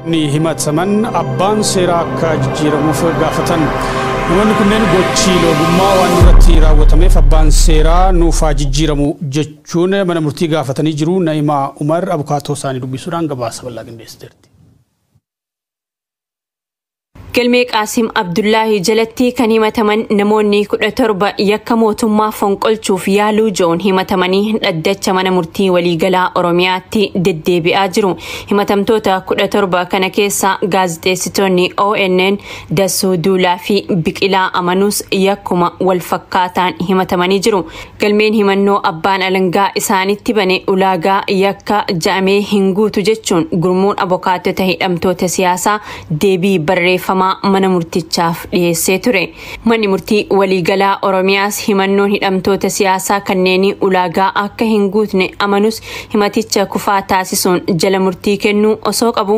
Ni himataman abbaan seeraa akka jijjiiramuuf gaafatan. Namoonni kunneen gochii loogummaa waan irratti raawwatameef abbaan seeraa nuuf jijjiiramu jechuun mana murtii gaafatanii jiru. Naimaa Umar abukaatoo isaanii dubbisuudhaan gabaasa bal'aa qindeessiteerti. Galmee Qaasim Abdullaahi jalatti kan himataman namoonni 17 yakka mootummaa fonqolchuuf yaaluu joon himatamanii dhaddacha mana murtii waliigalaa Oromiyaatti deddeebi'aa jiru. Himatamtoota 17 kana keessa gaazexeessitoonni ONN Dassuu Duulaa fi Biqilaa Amanuus yakkuma wal fakkaataan himatamanii jiru. Galmeen himannoo abbaan alangaa isaanitti bane ulaagaa yakka ja'amee hin guutu jechuun gurmuun abokaattota hidhamtoota siyaasaa deebii barreeffama mana murtichaaf dhiyeessee ture. Manni murtii waliigalaa Oromiyaas himannoon hidhamtoota siyaasaa kanneen ulaagaa akka hin guutne Amanuus himaticha kufaa taasisuun jala murtii kennuu osoo qabu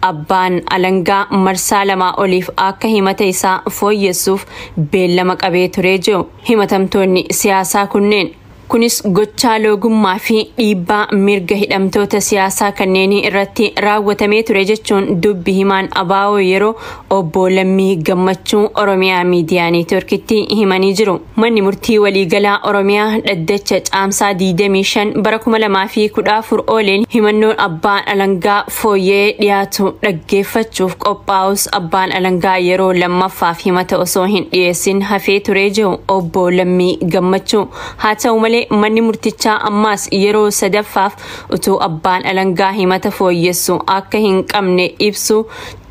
abbaan alangaa marsaa lamaa oliif akka himata isaa fooyyessuuf beellama qabee ture jiru. Himatamtoonni siyaasaa kunneen kunis gochaa loogummaa fi dhiibbaa mirga hidhamtoota siyaasaa kanneenii irratti raawwatamee ture jechuun dubbi himaan abaa'oo yeroo obbo Lammii Gammachuu Oromiyaa Miidiyaa Neetworkitti himanii jiru. Manni murtii waliigalaa Oromiyaa dhaddacha caamsaa 25 bara 2014 ooleen himannoon abbaan alangaa fooyyee dhiyaatu dhaggeeffachuuf qophaa'us abbaan alangaa yeroo lammaffaaf himata osoo hin dhiyeessin hafee ture jiru obbo Lammii Gammachuu. Haa ta'u malee manni murtichaa ammaas yeroo sadaffaaf utuu abbaan alangaa himata fooyyessu akka hin qabne ibsu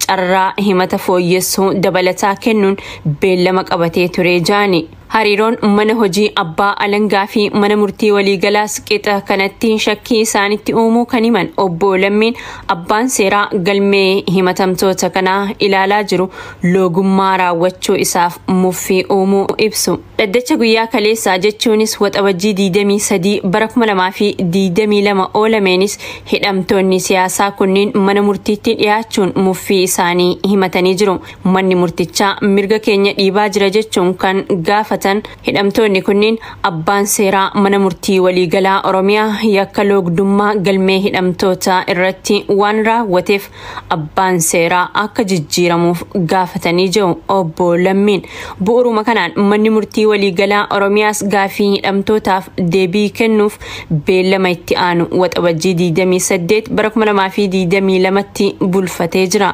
carraa himata fooyyessu dabalataa kennuun beellama qabatee ture jaani. Hariiroon mana hojii abbaa alangaa fi mana murtii waliigalaas qixa kanatti shakkii isaanitti uumuu kan himan obbo Lammiin abbaan seeraa galmee himatamtoota kanaa ilaalaa jiru loogummaa raawwachuu isaaf muffii uumuu ibsu. Dhaddacha guyyaa kaleessaa jechuunis waxabajjii 23 bara 2022 oolameenis hidhamtoonni siyaasaa kunniin mana murtiitti dhiyaachuun muffii isaanii himatanii jiru. Manni murtichaa mirga keenya dhiibaa jira jechuun kan gaafatan hidhamtoonni kunniin abbaan seeraa mana murtii waliigalaa Oromiyaa yakka loogdummaa galmee hidhamtoota irratti waan raawwateef abbaan seeraa akka jijjiiramuuf gaafatanii jiru obbo Lammiin. Bu'uuruma kanaan manni murtii waliigalaa Oromiyaas gaafii hidhamtootaaf deebii kennuuf beellama itti aanu waxabajjii 28 bara 2022tti bulfatee jira.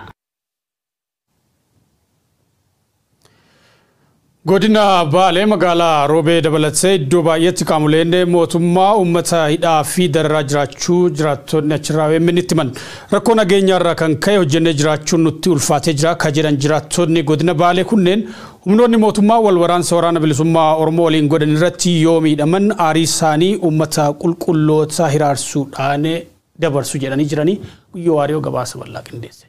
Godina Baalee magaalaa Roobee dabalatee iddoo baay'eetti qaamoleen mootummaa uummata hidhaa fi dararaa jiraachuu jiraattonni achirraa itti himan. Rakkoo nageenyaarraa kan ka'e hojjennee jiraachuun nutti ulfaatee jira kan jedhan jiraattonni godina Baalee kunneen humnoonni mootummaa wal waraansa waraana bilisummaa Oromoo waliin godhan irratti yoo miidhaman aarii isaanii uummata qulqulloota hiraarsuudhaan dabarsu jedhanii jiranii guyyoo waariyoo gabaasa bal'aa qindeesse.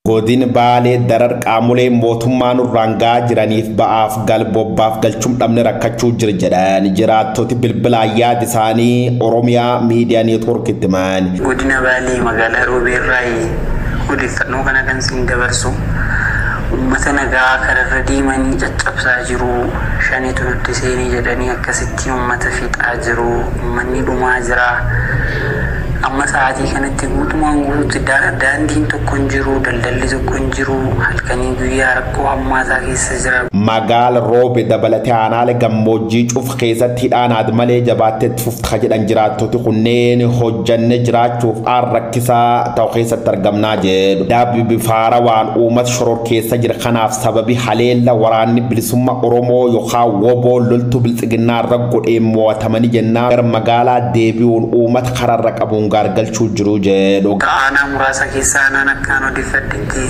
Godina Baalee darar qaamolee mootummaa nurraangaa jiraniif ba'aaf galbobbaaf galchuun dhabne rakkachuu jira jedhan jiraattoti bilbilaa yaada isaanii Oromiyaa Miidiyaa Neetworkitti himan. Godina Baalee magaalaa Roobeerraa odeeffannoo kana kan siin dabarsu uummata nagaa kararra deemanii caccabsaa jiru. Shaniitu nutti seenii jedhanii akkasitti uummata fixaa jiru. Uummanni dhumaa jira. Amma sa'aatii kanatti guutumaan guutuutti daandiin tokko hin jiru, daldalli tokko hin jiru, halkanii guyyaa rakkoo hammaataa keessa jira. Magaala Roobee dabalatee aanaalee gammoojjii cufa keessatti hidhaan malee jabaatteetti fufta jedhan jiraattoti kunneen hojjanne jiraachuuf rakkisaa ta'u keessatti argamnaa jedhu. Dabbi faara waan uummata shoror keessa jira kanaaf sababi haleella waraanni bilisummaa Oromoo yookaan woboo loltuu biltsiginnaa irra godhee mo'atamanii jennaan gara magaalaa deebi'uun uummata kararra qabuun gargalchuu jiru jedhu. Aanaa muraasa keessaa aanaan akkaan odeeffadhetti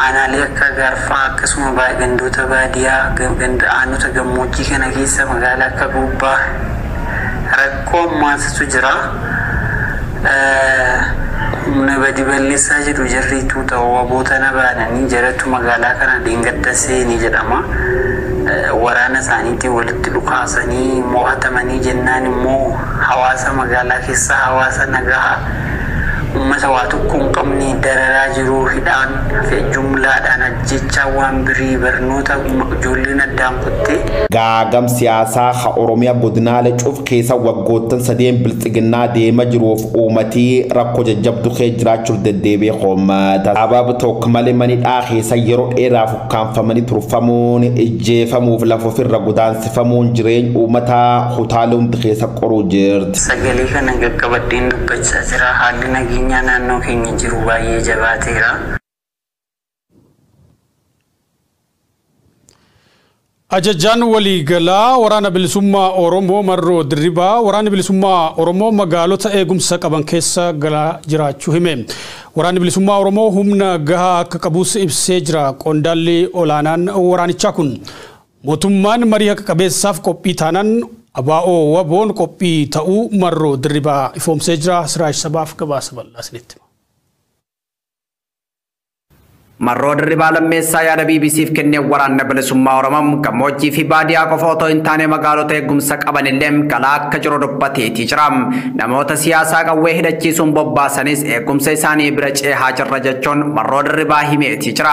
aanaalee akka Gaarfaa akkasuma gandoota baadiyyaa aanota gammoojjii kana keessa magaalaa akka Gubbaa rakkoo ammaatu jira. Humna badi balleessaa jiru jarriitu ta'uu waboota na baananii jaratu magaalaa kana dheengadda seenii jedhama. Waraana isaaniitiin walitti dhukaasanii mo'atamanii jennaan immoo hawaasa magaalaa keessa hawaasa nagaa ummata waa tokko hin qabne dararaa jiru hidhaan fi jumlaadhaan ajjechaa waan birii barnoota ijoolleen addaan kutte. Gaagam siyaasaa ha Oromiyaa godinaalee cuuf keessa waggoottan sadeen bilxiginnaa deema jiruuf uummatii rakkoo jajjabduu kee jiraachuuf deddeebi'ee qommata. Sababa tokko malee manidhaa keessa yeroo dheeraaf ukkaanfamanii turfamuun ijjeefamuuf lafa ofirra godaansifamuun jireenya uummataa kutaalee hundi keessa qoruu jirti. Sagalee kana gaggabadheen dubbachaa jira. Haalli nageenyaa naannoo keenya jiru baay'ee jabaateera. Ajajaan waliigalaa waraana bilisummaa Oromoo Marroo Dirribaa waraana bilisummaa Oromoo magaalota eegumsa qaban keessa galaa jiraachuu hime. Waraanni bilisummaa Oromoo humna gahaa akka qabus ibsee jira. Qondaalli olaanaan waraanichaa kun mootummaan marii akka qabeessaaf qophii taanaan abaa'oo waboon qophii ta'uu Marroo Dirribaa ifoomsee jira. Siraaj sabaaf gabaasa bal'aasnitti. Marroo Dirribaa lammeessaa yaada BBCf kennee waraanni bilisummaa Oromoo gammoojjii fi baadiyyaa qofa otoo hin taane magaalota eegumsa qaban illee galaa akka jiru dubbateetii jira. Namoota siyaasaa qawwee hidhachiisuun bobbaasanis eegumsa isaanii bira ceehaa jirra jechuun Marroo Dirribaa himeetii jira.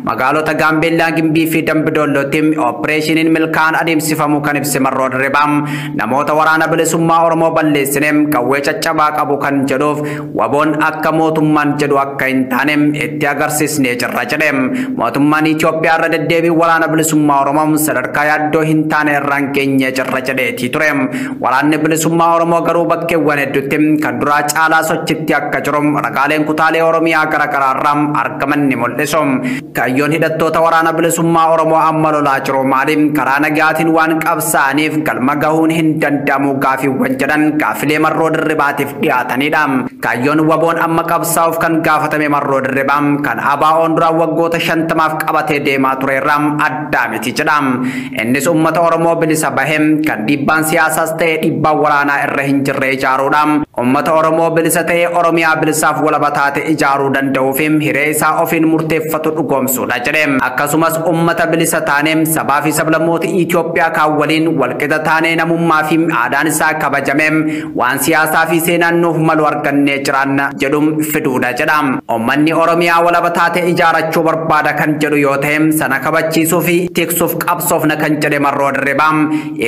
Magaalota Gaambeellaa, Gimbii fi Dambidollootti ooppereeshiniin milkaa'aan adeemsifamu kan ibse Marroo Dirribaa namoota waraana bilisummaa Oromoo balleessine qawwee caccabaa qabu kan jedhuuf waboon akka mootummaan jedhu akka hin taane itti agarsiisne jirra jedhem. Mootummaan Itoophiyaa irra deddeebii waraana bilisummaa Oromoo sadarkaa yaaddoo hin taane irraan geenye jirra jedheetii ture. Waraanni bilisummaa Oromoo garuu bakkeewwan hedduutti kan duraa caalaa sochitti akka jiru ragaaleen kutaalee Oromiyaa garaagaraa irraa argaman ni mul'isu. Kaayyoon hidhattoota waraana bilisummaa Oromoo amma lolaa jiru maali? Karaa nagaatiin waan qabsaa'aniif galma gahuun hin danda'amu gaafiiwwan jedhan gaafilee Marroo Dirribaatiif dhiyaatanidha. Kaayyoon waboon amma qabsaa'uuf kan gaafatame Marroo Dirribaa kan abaa'oon dura waggoota 50 qabatee deemaa ture irraa adda miti jedha. Innis uummata Oromoo bilisa bahem kan dhiibbaan siyaasaas ta'e dhiibbaan waraanaa irra hin jirre ijaaruudha. Uummata Oromoo bilisa ta'e Oromiyaa bilisaaf walaba taate ijaaruu danda'uuf hiree isaa ofiin murteeffatu dhugoomsuudha jedhe. Akkasumas uummata bilisa taane sabaa fi sablammoota Itoophiyaa kaan waliin walqixa taane namummaa fi aadaan isaa kabajame waan siyaasaa fi seenaan nuuf malu argannee jiraanna jedhuun fiduudha jedha. Uummanni Oromiyaa walaba taate ijaarachuu barbaada kan jedhu yoo ta'e sana kabachiisuu fi tiksuuf qabsoofna kan jedhe Marroo Dirribaa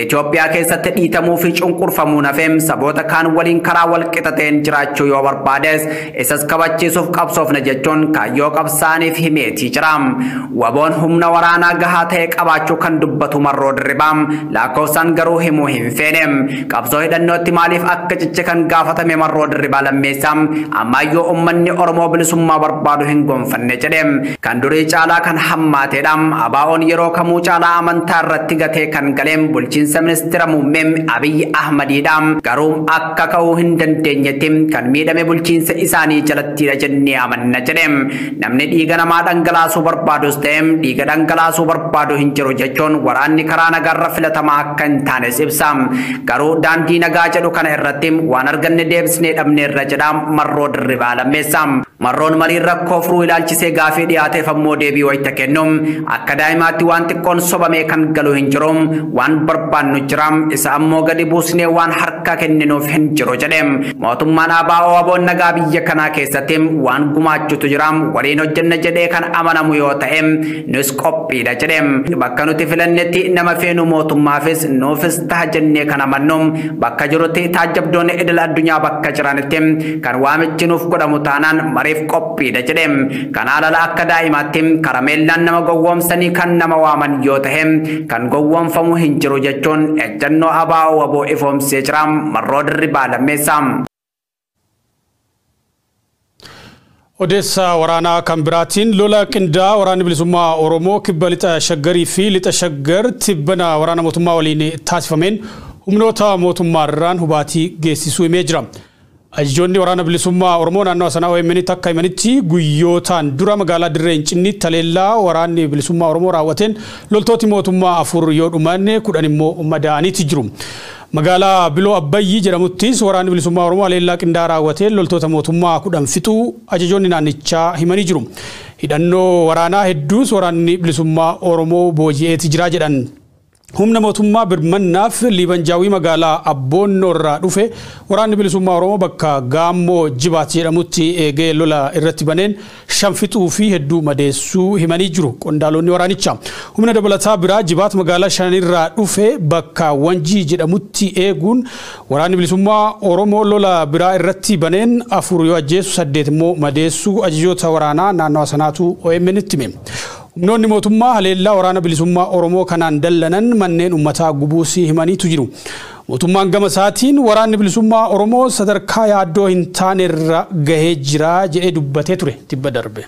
Itoophiyaa keessatti dhiitamuu fi cunqurfamuu nafeem saboota kaan waliin karaa walqixa ta'een jiraachuu yoo barbaades isas kabachiisuuf qabsoofna jechuun kaayyoo qabsaaniif himeetii jira. Waboon humna waraanaa gahaa ta'e qabaachuu kan dubbatu Marroo Dirribaa lakkoofsaan garuu himuu hin feene. Qabsoo hidhannootti maaliif akka ciche kan gaafatame Marroo Dirribaa lammeessaa ammayyuu uummanni Oromoo bilisummaa barbaadu hin gonfanne jedhe. Kan durii caalaa kan hammaateedha. Abaa'oon yeroo kamuu caalaa amantaa irratti gatee kan galeen bulchiinsa ministeera muummee Abiy Ahmadiidha. Garuu akka ka'uu hin dandeenyetti kan miidhame bulchiinsa isaanii jalattiidha jennee amanna jedhe. Namni dhiiga namaa dhangalaasuu barbaadus ta'e dhiiga dhangalaasuu barbaadu hin jiru jechuun waraanni karaa nagaarra filatamaa akka hin taanes ibsa. Garuu daandii nagaa jedhu kana irratti waan arganne deebisnee dhabne irra jedha Marroo Dirribaa lammeessa. Marroon marii rakkoo furuu ilaalchisee gaafii dhiyaateef ammoo deebii wayita kennu akka daa'imaatti waan xiqqoon sobamee kan galu hin jiru waan barbaannu jira isa ammoo gadi buusnee waan harka kenninuuf hin jiru jedhe. Mootummaan abaa'oo waboon nagaa biyya kanaa keessatti waan gumaachutu jira waliin hojjenna jedhee kan amanamu yoo ta'e nus qophiidha jedhe. Bakka nuti filannetti nama feenu mootummaafis nuufis ta'a jennee kan amannu bakka jirutti taajjabdoonni idil addunyaa bakka jiranitti kan waamichi nuuf godhamu taanaan mariif qophiidha jedhe. Kan alala akka daa'imaatti karameellaan nama gowwoomsanii kan nama waaman yoo ta'e kan gowwoomfamu hin jiru jechuun ejjannoo abaa'oo waboo ifoomsee jira Marroo Dirribaa lammeessa. Odeessa waraanaa kan biraatiin lola qindaa waraanni bilisummaa Oromoo kibba lixa shaggarii fi lixa shaggar tibbana waraana mootummaa waliin taasifameen humnoota mootummaarraan hubaatii geessisuu himee jira. Ajajoonni waraana bilisummaa Oromoo naannoo sanaa OMN akka himanitti guyyootaan dura magaalaa Dirree Hincinni taleellaa waraanni bilisummaa Oromoo raawwateen loltooti mootummaa 4 yoo dhuman 10 immoo madaa'aniiti jiru. Magaalaa Biloo Abbayyii jedhamuttis waraanni bilisummaa Oromoo haleellaa qindaa raawwateen loltoota mootummaa 10 fixuu ajajoonni naannichaa himanii jiru. Hidhannoo waraanaa hedduus waraanni bilisummaa Oromoo booji'eeti jira jedhan. humna mootummaa birmannaaf liibanjaawii magaalaa Abboonnoorraa dhufe waraanni bilisummaa Oromoo bakka Gaammoo Jibaat jedhamutti eegee lola irratti baneen shanfixuu fi hedduu madeessuu himanii jiru qondaalonni waraanichaa. Humna dabalataa biraa Jibaat magaalaa Shanirraa dhufe bakka Wanjii jedhamutti eeguun waraanni bilisummaa Oromoo lola biraa irratti baneen 4 yoo ajjeesu 8 immoo madeessuu ajajoota waraanaa naannoo sanaatu OMN itti hime. Humnoonni mootummaa haleellaa waraana bilisummaa Oromoo kanaan dallanan manneen uummataa gubuusii himaniitu jiru. Mootummaan gama isaatiin waraanni bilisummaa Oromoo sadarkaa yaaddoo hin taanerra gahee jira jedhee dubbatee ture tibba darbe.